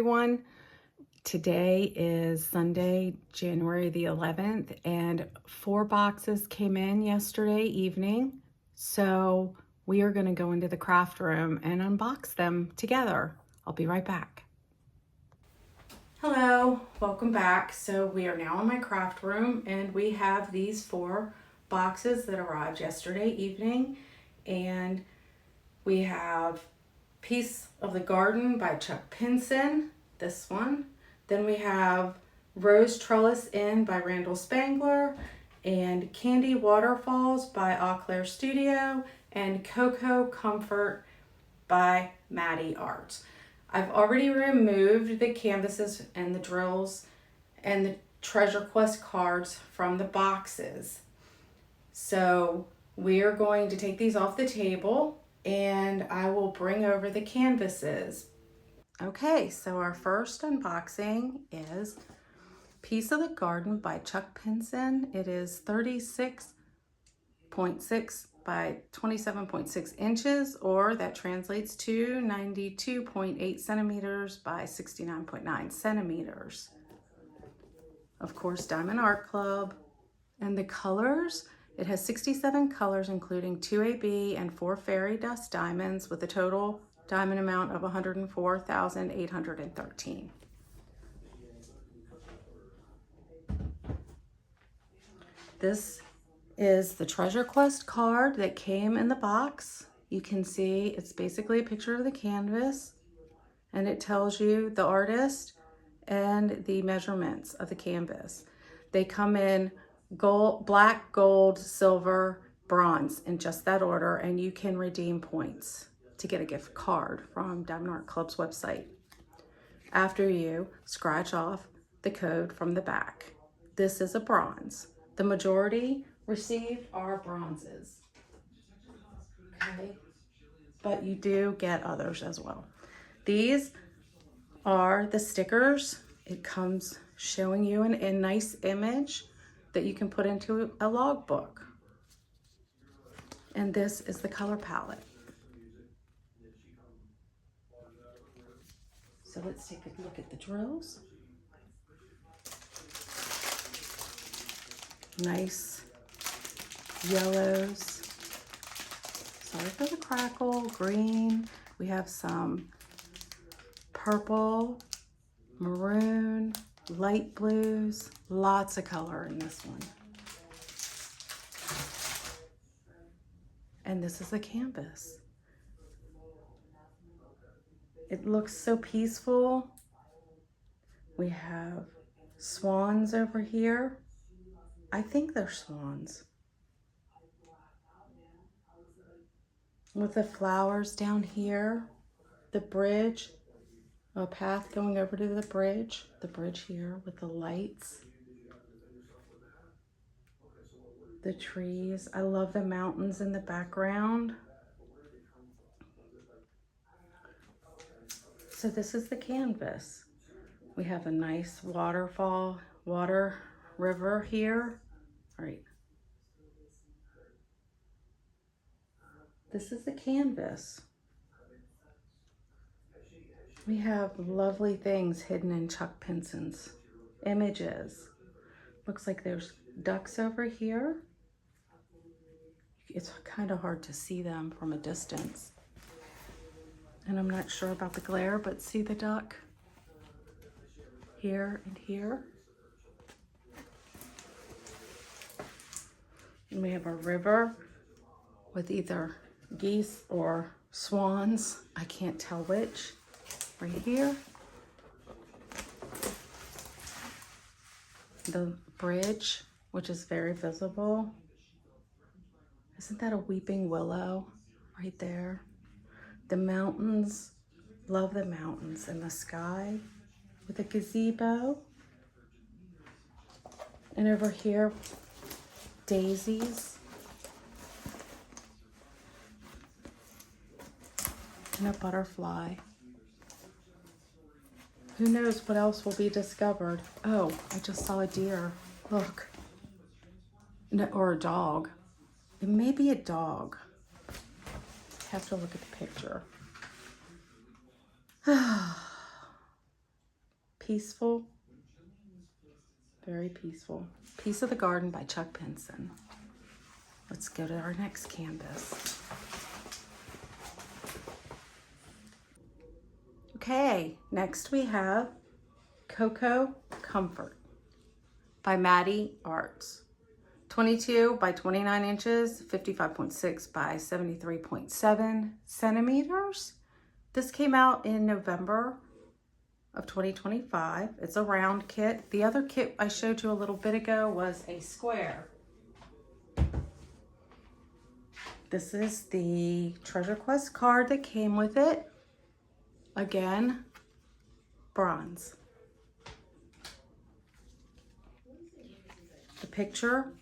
everyone. Today is Sunday, January the 11th, and 4 boxes came in yesterday evening. So we are going to go into the craft room and unbox them together. I'll be right back. Hello, welcome back. So we are now in my craft room and we have these 4 boxes that arrived yesterday evening, and we have Piece of the Garden by Chuck Pinson, this one. Then we have Rose Trellis In by Randall Spangler, and Candy Waterfalls by Eau Claire Studio, and Cocoa Comfort by Maddie Art. I've already removed the canvases and the drills and the Treasure Quest cards from the boxes. So we are going to take these off the table and I will bring over the canvases. Okay, so our first unboxing is Piece of the Garden by Chuck Pinson. It is 36.6 by 27.6 inches, or that translates to 92.8 centimeters by 69.9 centimeters. Of course, Diamond Art Club. And the colors, it has 67 colors, including 2 AB and 4 fairy dust diamonds, with a total diamond amount of 104,813. This is the Treasure Quest card that came in the box. You can see it's basically a picture of the canvas, and it tells you the artist and the measurements of the canvas. They come in gold, black, gold, silver, bronze, in just that order, and you can redeem points to get a gift card from Diamond Art Club's website after you scratch off the code from the back. This is a bronze. The majority received are bronzes. Okay, but you do get others as well. These are the stickers. It comes showing you a nice image that you can put into a logbook. And this is the color palette. So let's take a look at the drills. Nice yellows. Sorry for the crackle. Green. We have some purple, maroon, light blues. Lots of color in this one. And this is the canvas. It looks so peaceful. We have swans over here. I think they're swans. With the flowers down here, the bridge, a path going over to the bridge here with the lights, the trees. I love the mountains in the background. So this is the canvas. We have a nice waterfall, river here. All right. This is the canvas. We have lovely things hidden in Chuck Pinson's images. Looks like there's ducks over here. It's kind of hard to see them from a distance. And I'm not sure about the glare, but see the duck here and here. And we have a river with either geese or swans. I can't tell which. Right here. The bridge, which is very visible. Isn't that a weeping willow right there? The mountains, love the mountains, and the sky with a gazebo. And over here, daisies. And a butterfly. Who knows what else will be discovered? Oh, I just saw a deer. Look. No, or a dog. It may be a dog. Have to look at the picture. peaceful. Very peaceful. Piece of the Garden by Chuck Pinson. Let's go to our next canvas. Okay, next we have Cocoa Comfort by Maddie Arts. 22 by 29 inches, 55.6 by 73.7 centimeters. This came out in November of 2025. It's a round kit. The other kit I showed you a little bit ago was a square. This is the Treasure Quest card that came with it. Again, bronze. The picture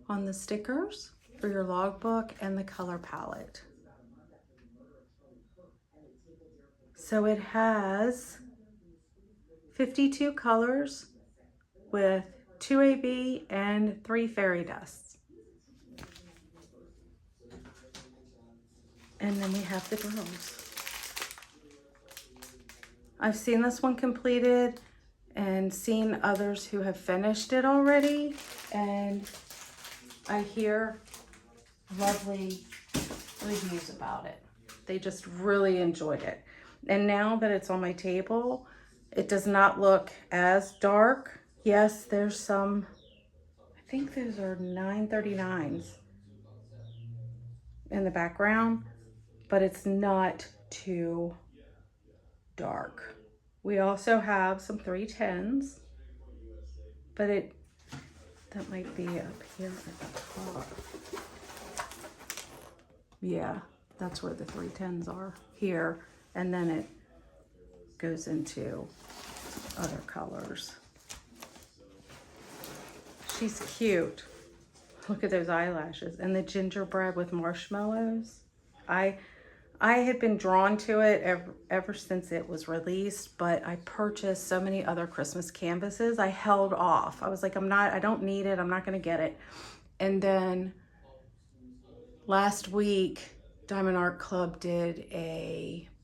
on the stickers for your logbook and the color palette. So it has 52 colors with 2 AB and 3 fairy dusts. And then we have the girls. I've seen this one completed and seen others who have finished it already, and I hear lovely reviews about it. They just really enjoyed it. And now that it's on my table, it does not look as dark. Yes, there's some, I think those are 939s in the background, but it's not too dark. We also have some 310s, but that might be up here at the top. Yeah, that's where the 310s are, here, and then it goes into other colors. She's cute. Look at those eyelashes and the gingerbread with marshmallows. I had been drawn to it ever since it was released, but I purchased so many other Christmas canvases. I held off. I was like, I don't need it. I'm not going to get it. And then last week, DiamondArtClub did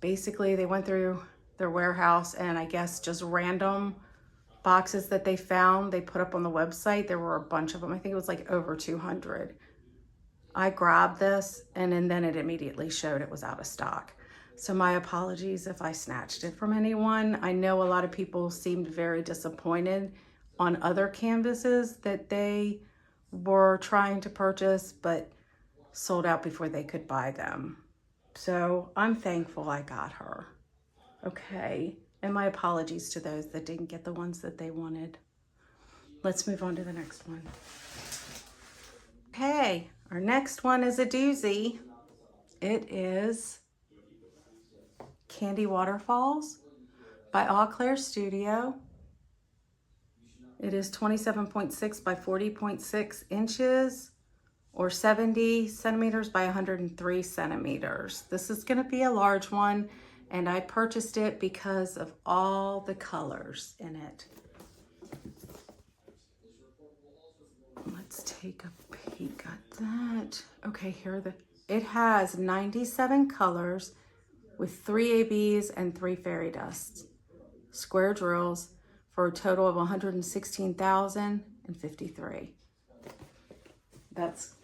basically they went through their warehouse and I guess just random boxes that they found, they put up on the website. There were a bunch of them. I think it was like over 200. I grabbed this and then it immediately showed it was out of stock. So my apologies if I snatched it from anyone. I know a lot of people seemed very disappointed on other canvases that they were trying to purchase, but sold out before they could buy them. So I'm thankful I got her. Okay, and my apologies to those that didn't get the ones that they wanted. Let's move on to the next one. Okay, our next one is a doozy. It is Candy Waterfalls by Eau Claire Studio. It is 27.6 by 40.6 inches or 70 centimeters by 103 centimeters. This is going to be a large one, and I purchased it because of all the colors in it. Let's take a peek at that. Okay, it has 97 colors with 3 ABs and 3 fairy dusts. Square drills for a total of 116,053. That's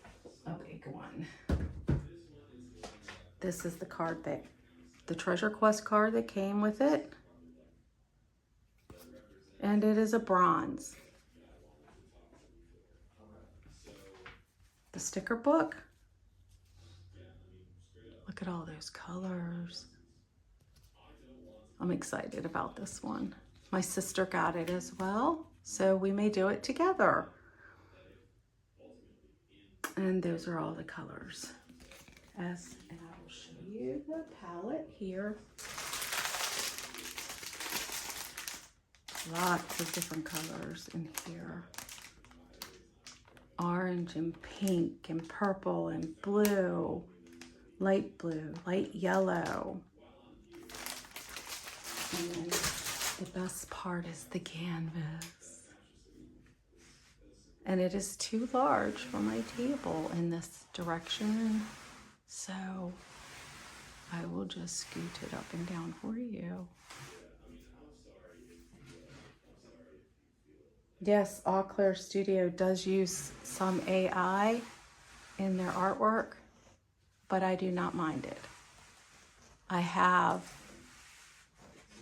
a big one. This is the card the Treasure Quest card that came with it. And it is a bronze. The sticker book. Look at all those colors. I'm excited about this one. My sister got it as well, so we may do it together. And those are all the colors. And I will show you the palette here. Lots of different colors in here. Orange and pink and purple and blue, light yellow. And then the best part is the canvas. And it is too large for my table in this direction. So I will just scoot it up and down for you. Yes, All Clear Studio does use some AI in their artwork, but I do not mind it. I have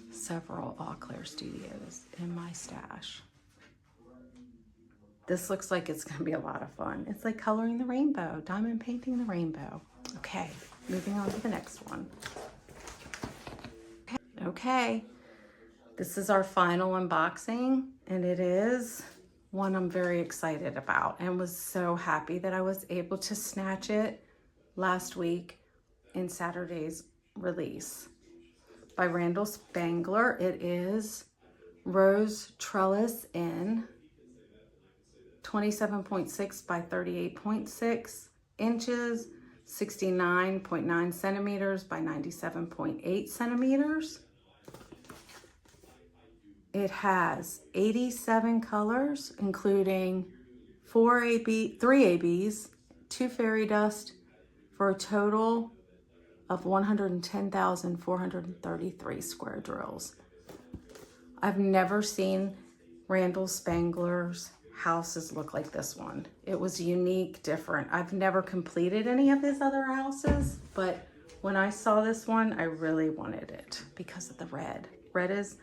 several All Clear Studios in my stash. This looks like it's gonna be a lot of fun. It's like coloring the rainbow, diamond painting the rainbow. Okay, moving on to the next one. Okay, this is our final unboxing, and it is one I'm very excited about and was so happy that I was able to snatch it last week in Saturday's release. By Randall Spangler. It is Rose Trellis in 27.6 by 38.6 inches, 69.9 centimeters by 97.8 centimeters. It has 87 colors, including 3 ABs, 2 fairy dust, for a total of 110,433 square drills. I've never seen Randall Spangler's houses look like this one. It was unique, different. I've never completed any of his other houses, but when I saw this one, I really wanted it because of the red. Red is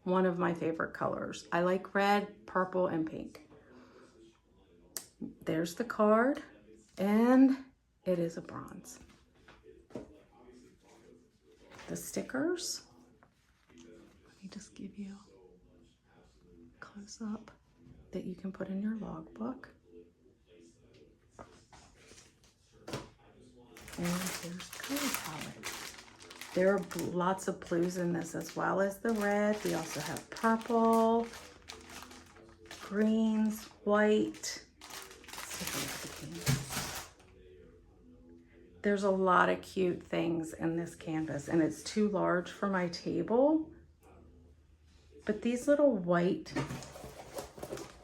one of my favorite colors. I like red, purple, and pink. There's the card, and it is a bronze. The stickers, let me just give you a close up that you can put in your logbook. And here's the color palette. There are lots of blues in this as well as the red. We also have purple, greens, white. Let's take a look at the canvas. There's a lot of cute things in this canvas, and it's too large for my table. But these little white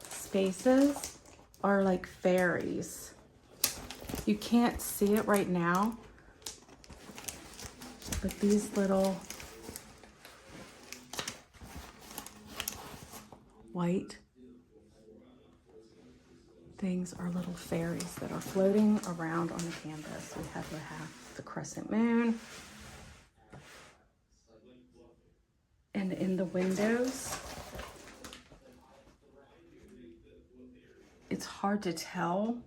spaces are like fairies. You can't see it right now, but these little white things are little fairies that are floating around on the canvas. We have the crescent moon. And in the windows, it's hard to tell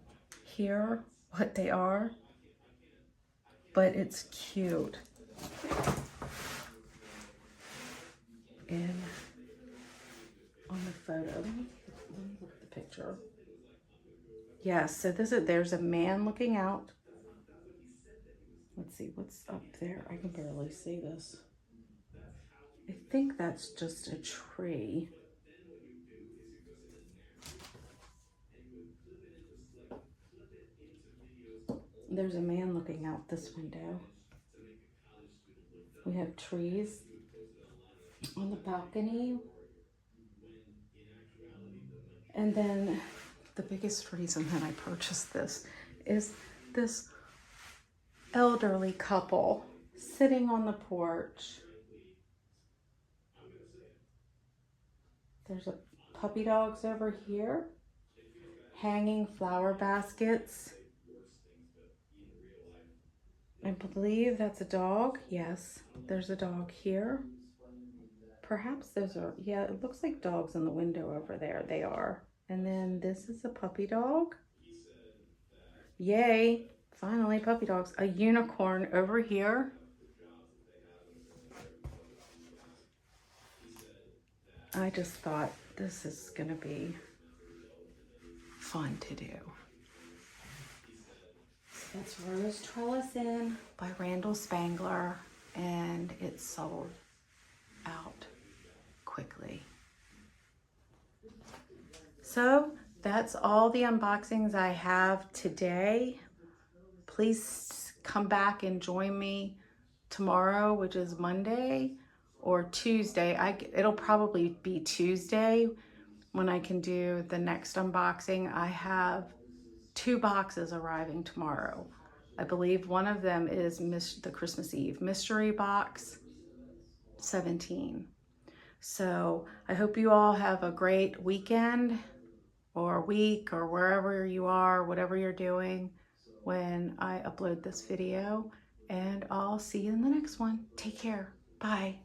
here what they are, but it's cute. And on the photo, let me look at the picture. Yes, so there's a man looking out. Let's see what's up there. I can barely see this. I think that's just a tree. There's a man looking out this window. We have trees on the balcony. And then the biggest reason that I purchased this is this elderly couple sitting on the porch. There's puppy dogs over here, hanging flower baskets. I believe that's a dog. Yes, there's a dog here. Perhaps those are, yeah, it looks like dogs in the window over there. They are. And then this is a puppy dog. Yay, finally puppy dogs. A unicorn over here. I just thought this is gonna be fun to do. It's Rose Trellis in by Randall Spangler, and it's sold out quickly. So that's all the unboxings I have today. Please come back and join me tomorrow, which is Monday, or Tuesday. It'll probably be Tuesday when I can do the next unboxing. I have 2 boxes arriving tomorrow. I believe one of them is the Christmas Eve mystery box 17. So I hope you all have a great weekend or week or wherever you are, whatever you're doing when I upload this video. And I'll see you in the next one. Take care. Bye.